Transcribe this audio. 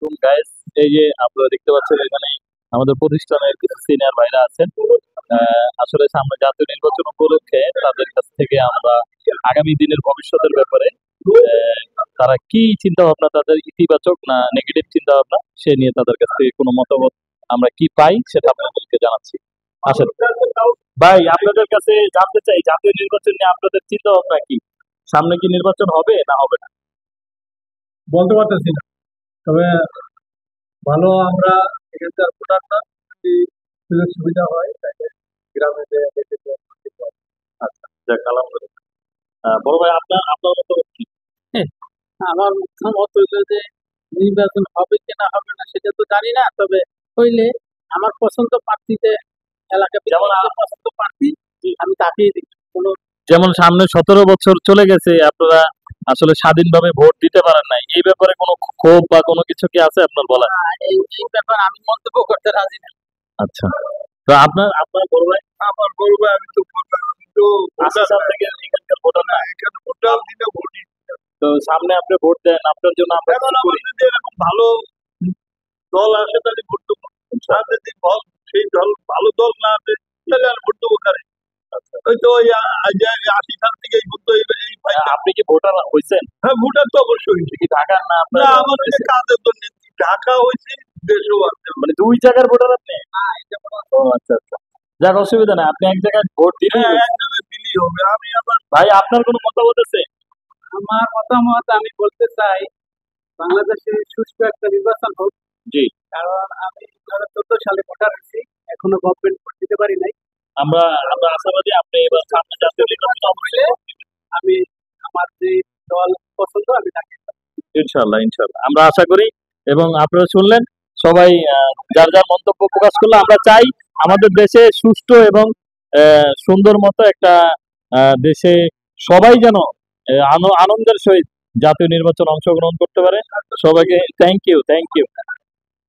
আলাইকুম গাইস। এই যে আপনারা দেখতে পাচ্ছেন এখানে আমাদের প্রতিষ্ঠানের কিছু সিনিয়র ভাইরা আছেন। আসলে সামনে জাতীয় নির্বাচন উপলক্ষে তাদের কাছ থেকে আমরা আগামী দিনের ভবিষ্যতের ব্যাপারে তারা কি চিন্তা ভাবনা, তাদের ইতিবাচক না নেগেটিভ চিন্তা ভাবনা সে নিয়ে তাদের কাছ থেকে কোনো মতামত আমরা কি পাই সেটা আপনাদেরকে জানাচ্ছি। আসেন ভাই, আপনাদের কাছে জানতে চাই জাতীয় নির্বাচন নিয়ে আপনাদের চিন্তা ভাবনা কি? সামনে কি নির্বাচন হবে না হবে না? বলতে পারতেছি না, তবে ভালো আমরা এখানকার ভোটার না, যদি সুযোগ সুবিধা হয় তাহলে গ্রামে যে দেখে যে আচ্ছা, যাক আলহামদুলিল্লাহ। বড় ভাই, আপনার আপনার মতামত কি? আমার মত হইলো যে নির্বাচন হবে কি না হবে না সেটা তো জানি না, তবে হইলে আমার পছন্দ প্রার্থীতে এলাকা যেমন আমার পছন্দ প্রার্থী আমি তাকেই দিই। কোনো যেমন সামনে 17 বছর চলে গেছে, আপনারা আসলে স্বাধীনভাবে ভোট দিতে পারেন নাই, এই ব্যাপারে কোনো ক্ষোভ বা কোনো কিছু কি আছে আপনার বলার? এই ব্যাপার আমি মন্তব্য করতে রাজি না। আচ্ছা, তো আপনার আপনার বড় ভাই? আমার বলবো আমি তো আশি সাল থেকে এখানকার ভোটার না, এখানে ভোটার দিতে ভোট তো সামনে আপনি ভোট দেন, আপনার জন্য আমরা এখন কি করি? আমাদের যদি এরকম ভালো দল আসে তাহলে ভোট দেবো, আর যদি সেই দল ভালো দল না আসে তাহলে আর ভোট দেবো কারে? ওই তো ওই 80 সাল থেকে এই ভোট এই আপনি কি ভোটার হয়েছেন? হ্যাঁ, ভোটার তো অবশ্যই। কি ঢাকার না না, আপনার? আমার ওই যে কাজের জন্য ঢাকা হয়েছে, দেশও আছে। মানে দুই জায়গার ভোটার আপনি? ও আচ্ছা আচ্ছা, যাক অসুবিধা নেই, আপনি এক জায়গায় ভোট দিলেই হ্যাঁ, হলো। এক জায়গায় দিলেই হবে। আমি আবার ভাই, আপনার কোনো মতামত আছে? আমার মতামত আমি বলতে চাই, বাংলাদেশে সুষ্ঠু একটা নির্বাচন হোক। জি, কারণ আমি 2014 সালে ভোটার হয়েছি, এখনো গভর্নমেন্ট ভোট দিতে পারি নাই। আমরা আমরা আশাবাদী আপনি এবার সামনে জাতীয় নির্বাচনে অবশ্যই ভোট দিবেন। আমি আমার যে দল পছন্দ আমি তাকে ইনশাল্লাহ ইনশাল্লাহ আমরা আশা করি। এবং আপনারা শুনলেন, সবাই যার যার মন্তব্য প্রকাশ করলো। আমরা চাই আমাদের দেশে সুষ্ঠু এবং সুন্দর মতো একটা দেশে সবাই যেন আনন্দের সহিত জাতীয় নির্বাচন অংশগ্রহণ করতে পারে। সবাইকে থ্যাংক ইউ।